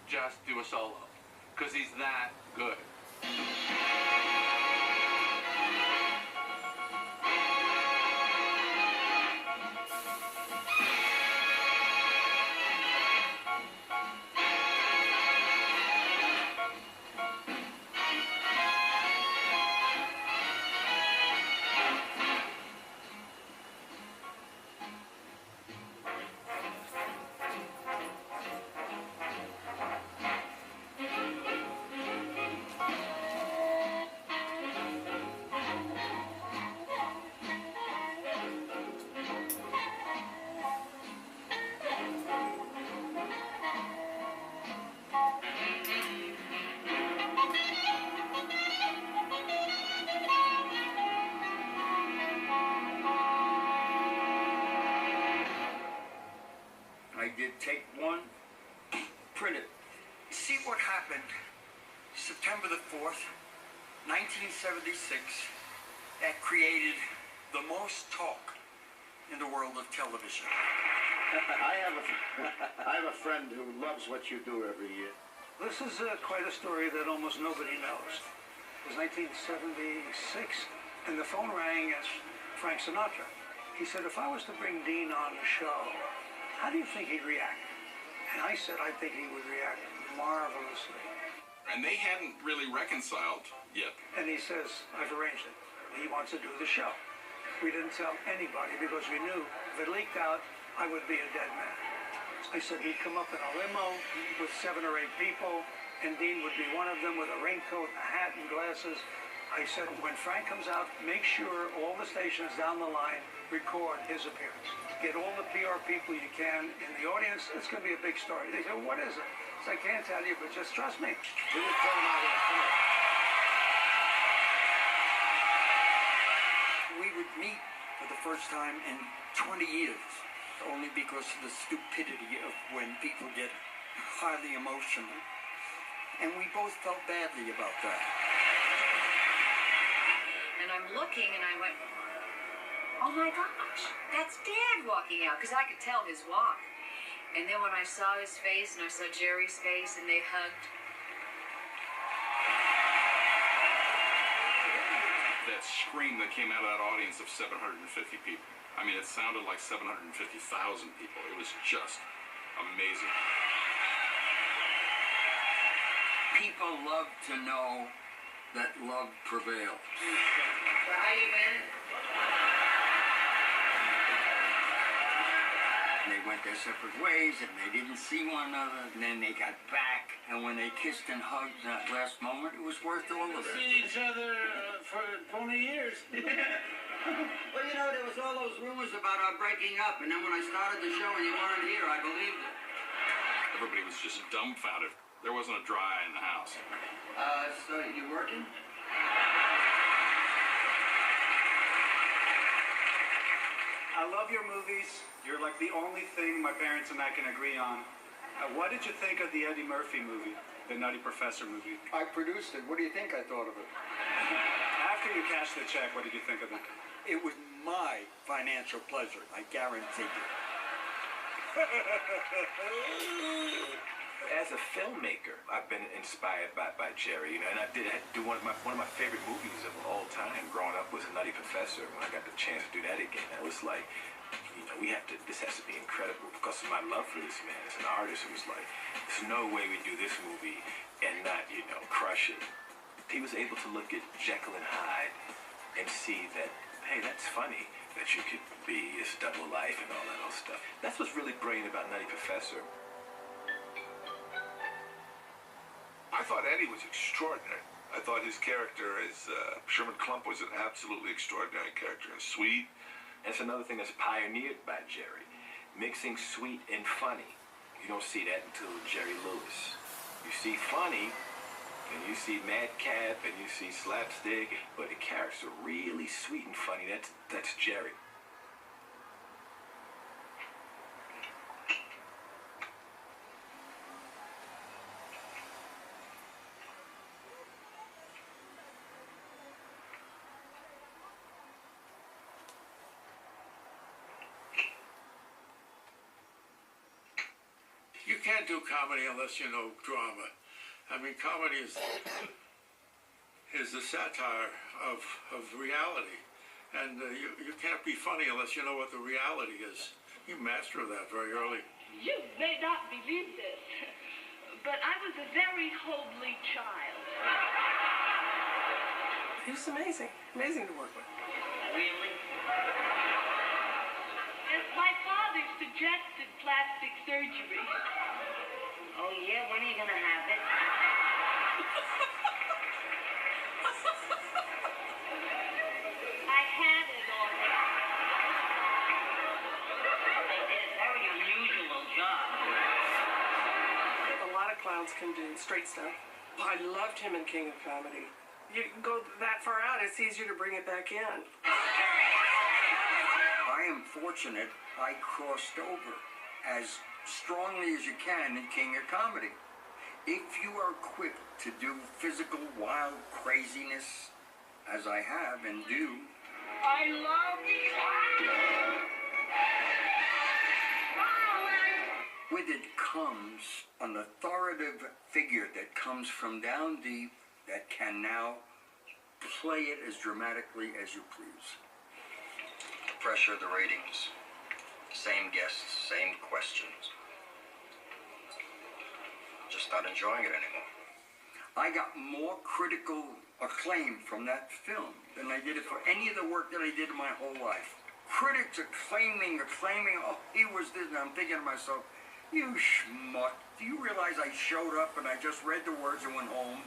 just do a solo, because he's that good. I did take one, print it. See what happened September the 4th, 1976, that created the most talk in the world of television. I have a friend who loves what you do every year. This is quite a story that almost nobody knows. It was 1976, and the phone rang as Frank Sinatra. He said, if I was to bring Dean on the show, how do you think he'd react? And I said, I think he would react marvelously. And they hadn't really reconciled yet. And he says, I've arranged it. He wants to do the show. We didn't tell anybody because we knew if it leaked out, I would be a dead man. I said he'd come up in a limo with 7 or 8 people, and Dean would be one of them with a raincoat, a hat, and glasses. I said, when Frank comes out, make sure all the stations down the line record his appearance. Get all the PR people you can in the audience. It's going to be a big story. They said, what is it? I can't tell you, but just trust me. He was thrown out of the car. We would meet for the first time in 20 years, only because of the stupidity of when people get highly emotional. And we both felt badly about that. And I'm looking and I went, oh my gosh, that's Dad walking out, because I could tell his walk. And then when I saw his face and I saw Jerry's face and they hugged. That scream that came out of that audience of 750 people. I mean, it sounded like 750,000 people. It was just amazing. People love to know that love prevails. So how you been? They went their separate ways, and they didn't see one another, and then they got back, and when they kissed and hugged that last moment, it was worth all of it. Seen each other for 20 years. Well, you know, there was all those rumors about our breaking up, and then when I started the show and you weren't here, I believed it. Everybody was just dumbfounded. There wasn't a dry eye in the house. So you working? I love your movies. You're like the only thing my parents and I can agree on. What did you think of the Eddie Murphy movie, the Nutty Professor movie? I produced it. What do you think I thought of it? After you cashed the check, what did you think of it? It was my financial pleasure, I guarantee you. As a filmmaker, I've been inspired by Jerry, you know, and I did do one of my favorite movies of all time growing up was The Nutty Professor. When I got the chance to do that again, I was like, you know, this has to be incredible because of my love for this man as an artist. It was like, there's no way we do this movie and not, you know, crush it. He was able to look at Jekyll and Hyde and see that, hey, that's funny that you could be this double life and all that old stuff. That's what's really brilliant about Nutty Professor. I thought Eddie was extraordinary. I thought his character as Sherman Klump was an absolutely extraordinary character, and sweet. And it's another thing that's pioneered by Jerry, mixing sweet and funny. You don't see that until Jerry Lewis. You see funny, and you see madcap, and you see slapstick, but the characters are really sweet and funny. That's Jerry. You can't can't do comedy unless you know drama. I mean, comedy is the satire of reality. And you can't be funny unless you know what the reality is. You master that very early. You may not believe this, but I was a very homely child. He was amazing. Amazing to work with. Really? Yes, my father suggested plastic surgery. Oh, yeah? When are you going to have it? I had it already. They did a very unusual job. A lot of clowns can do straight stuff. I loved him in King of Comedy. You go that far out, it's easier to bring it back in. I am fortunate I crossed over as strongly as you can in King of Comedy. If you are equipped to do physical, wild craziness, as I have and do, I love you. with it comes an authoritative figure that comes from down deep that can now play it as dramatically as you please. Pressure of the ratings. Same guests, same questions. Just not enjoying it anymore. I got more critical acclaim from that film than I did it for any of the work that I did in my whole life. Critics acclaiming, oh, he was this, and I'm thinking to myself, you schmuck, do you realize I showed up and I just read the words and went home?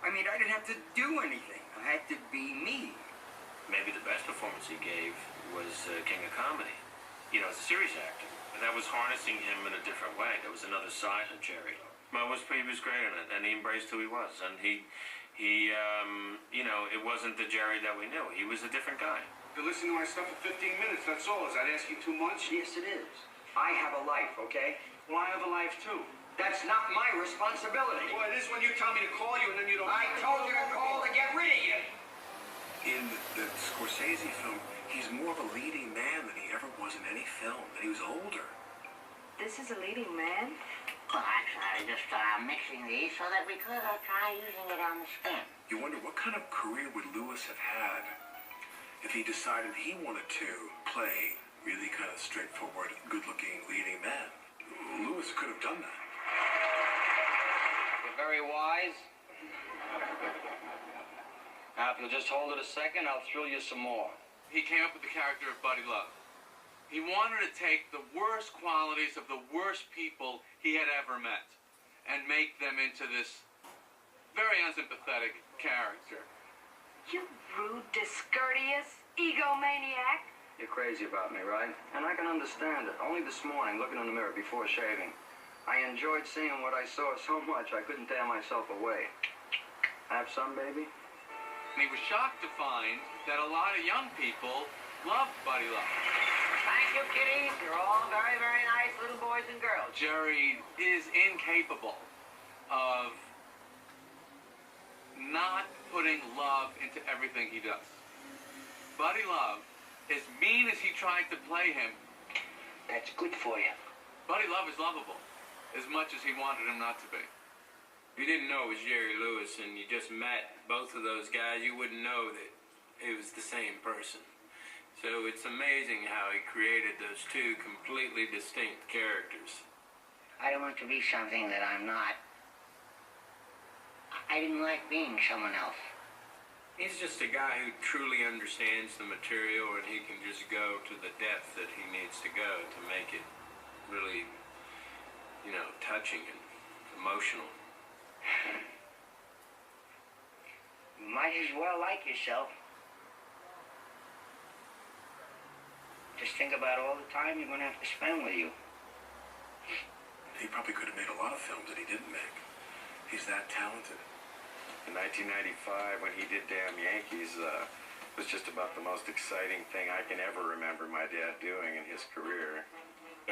I mean, I didn't have to do anything. I had to be me. Maybe the best performance he gave was King of Comedy. You know, as a serious actor. And that was harnessing him in a different way. There was another side of Jerry. He was great in it, and he embraced who he was. And he you know, it wasn't the Jerry that we knew. He was a different guy. You listen to my stuff for 15 minutes, that's all. Is that asking too much? Yes, it is. I have a life, okay? Well, I have a life too. That's not my responsibility. Well, it is when you tell me to call you and then you don't. I told you to call to get rid of you. In the Scorsese film, he's more of a leading man than he ever was in any film, and he was older. This is a leading man? Well, actually, I just mixing these so that we could try using it on the skin. You wonder what kind of career would Lewis have had if he decided he wanted to play really kind of straightforward, good-looking leading man. Lewis could have done that. You're very wise. Now, if you'll just hold it a second, I'll thrill you some more. He came up with the character of Buddy Love. He wanted to take the worst qualities of the worst people he had ever met and make them into this very unsympathetic character. You rude, discourteous, egomaniac. You're crazy about me, right? And I can understand it. Only this morning, looking in the mirror before shaving, I enjoyed seeing what I saw so much I couldn't tear myself away. Have some, baby? And he was shocked to find that a lot of young people loved Buddy Love. Thank you, kiddies. You're all very, very nice little boys and girls. Jerry is incapable of not putting love into everything he does. Buddy Love, as mean as he tried to play him, that's good for you. Buddy Love is lovable, as much as he wanted him not to be. If you didn't know it was Jerry Lewis and you just met both of those guys, you wouldn't know that it was the same person. So it's amazing how he created those two completely distinct characters. I don't want to be something that I'm not. I didn't like being someone else. He's just a guy who truly understands the material, and he can just go to the depth that he needs to go to make it really, you know, touching and emotional. You might as well like yourself. Just think about all the time you're going to have to spend with you. He probably could have made a lot of films that he didn't make. He's that talented. In 1995, when he did Damn Yankees, was just about the most exciting thing I can ever remember my dad doing in his career.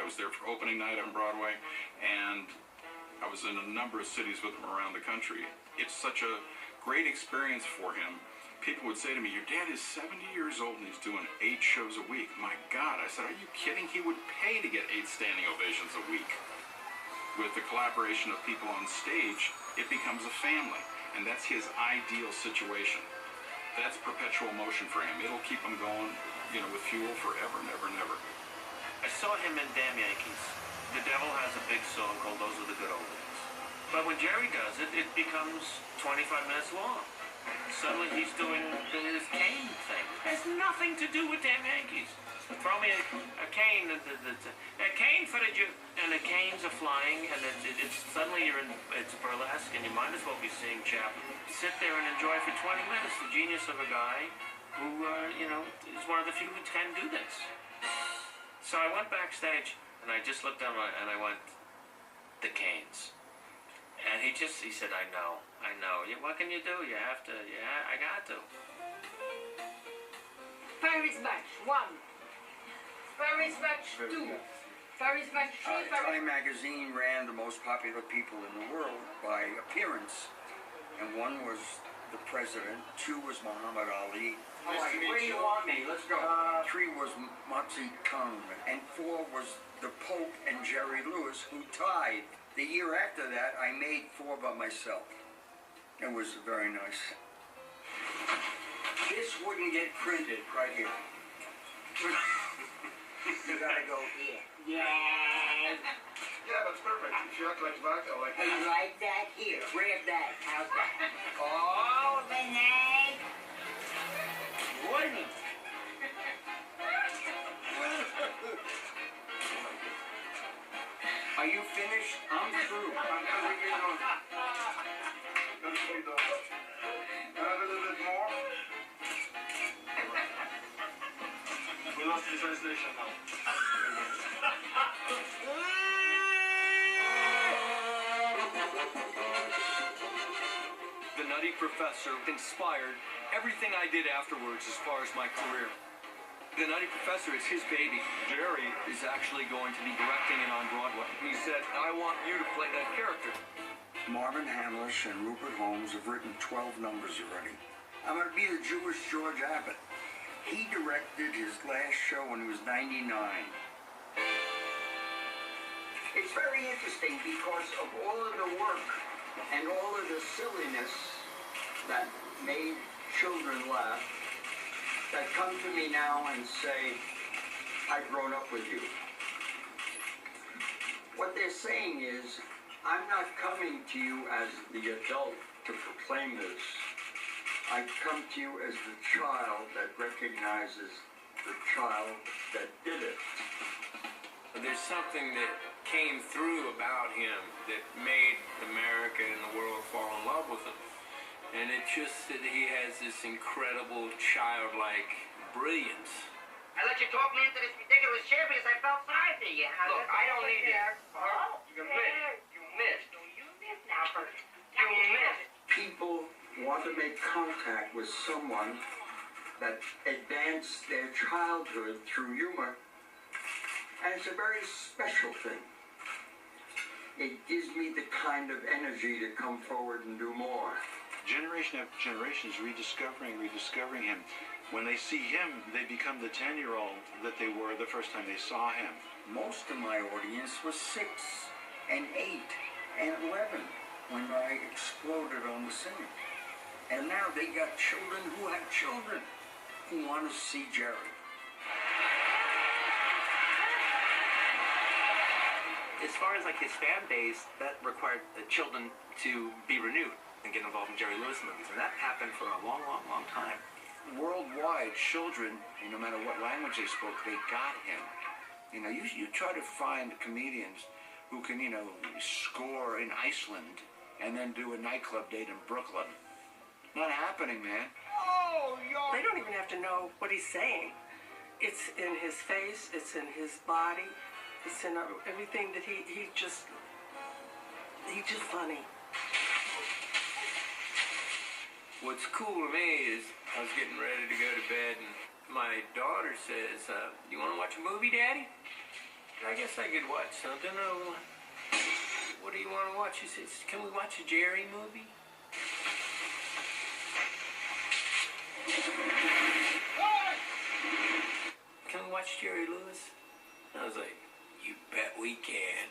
I was there for opening night on Broadway, and I was in a number of cities with him around the country. It's such a great experience for him. People would say to me, your dad is 70 years old and he's doing 8 shows a week. My God, I said, are you kidding? He would pay to get 8 standing ovations a week. with the collaboration of people on stage, it becomes a family. And that's his ideal situation. That's perpetual motion for him. It'll keep him going, with fuel forever and ever and ever. I saw him in Damn Yankees. The Devil has a big song called Those Are the Good Old Days. But when Jerry does it, it becomes 25 minutes long. Suddenly he's doing this cane thing. It has nothing to do with Damn Yankees. Throw me a cane, a cane for the and the canes are flying, and it's suddenly it's burlesque, and you might as well be seeing Chaplin. Sit there and enjoy for 20 minutes the genius of a guy who, is one of the few who can do this. So I went backstage, and I just looked down and I went, the canes. And he said, I know. What can you do? You have to, I got to. Paris match 1. Paris match 2. Paris match 3. Time magazine ran the most popular people in the world by appearance. And 1 was the president, 2 was Muhammad Ali. Where do you want me? Let's go. 3 was Mao Zedong, and 4 was the Pope and Jerry Lewis, who tied. The year after that, I made 4 by myself. It was very nice. This wouldn't get printed right here. You gotta go here. Yeah, that's perfect. If you act like vodka, like that. And like that here. Grab that. How's that? Oh, Renee. Wouldn't. Are you finished? I'm through. I'm coming in on. Add a little bit more. We lost the translation now. The Nutty Professor inspired everything I did afterwards as far as my career. The Nutty Professor is his baby. Jerry is actually going to be directing it on Broadway. He said, I want you to play that character. Marvin Hamlish and Rupert Holmes have written 12 numbers already. I'm going to be the Jewish George Abbott. He directed his last show when he was 99. It's very interesting because of all of the work and all of the silliness that made children laugh, that come to me now and say, I've grown up with you. What they're saying is, I'm not coming to you as the adult to proclaim this. I come to you as the child that recognizes the child that did it. There's something that came through about him that made America and the world fall in love with him. And it's just that he has this incredible childlike brilliance. I let you talk me into this ridiculous chair because I felt sorry for you. Look, I don't need this. Oh, you missed. You missed. You missed now, Bert. You missed. People want to make contact with someone that advanced their childhood through humor, and it's a very special thing. It gives me the kind of energy to come forward and do more. Generation after generation is rediscovering him. When they see him, they become the 10-year-old that they were the first time they saw him. Most of my audience was 6 and 8 and 11 when I exploded on the scene. And now they got children who have children who want to see Jerry. As far as like his fan base, that required the children to be renewed and get involved in Jerry Lewis movies, and that happened for a long, long, long time. Worldwide, children, no matter what language they spoke, they got him. You try to find comedians who can, score in Iceland and then do a nightclub date in Brooklyn. Not happening, man. They don't even have to know what he's saying. It's in his face, it's in his body, it's in everything that he's just funny. What's cool to me is I was getting ready to go to bed and my daughter says, you want to watch a movie, Daddy? I guess I could watch something. Oh, what do you want to watch? She says, can we watch a Jerry movie? Can we watch Jerry Lewis? I was like, you bet we can.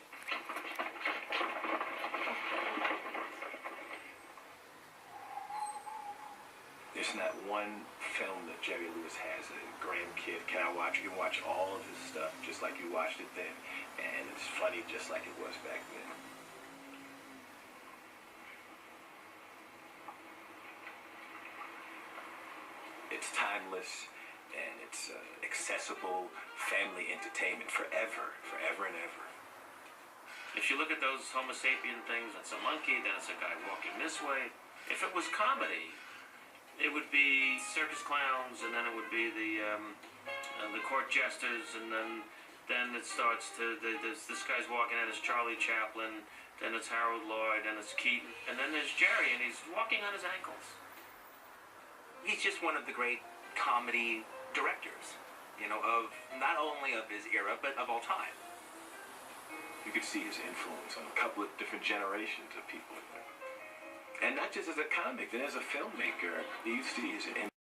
not one film that Jerry Lewis has a grandkid can I watch. You can watch all of his stuff just like you watched it then, and it's funny just like it was back then. It's timeless, and it's accessible family entertainment forever and ever. If you look at those Homo sapien things, that's a monkey, then it's a guy walking this way. If it was comedy, it would be circus clowns, and then it would be the court jesters, and then it starts to this guy's walking, and it's Charlie Chaplin, then it's Harold Lloyd, then it's Keaton, and then there's Jerry, and he's walking on his ankles. He's just one of the great comedy directors, you know, of not only of his era, but of all time. You could see his influence on a couple of different generations of people. And not just as a comic, then as a filmmaker, you see his influence.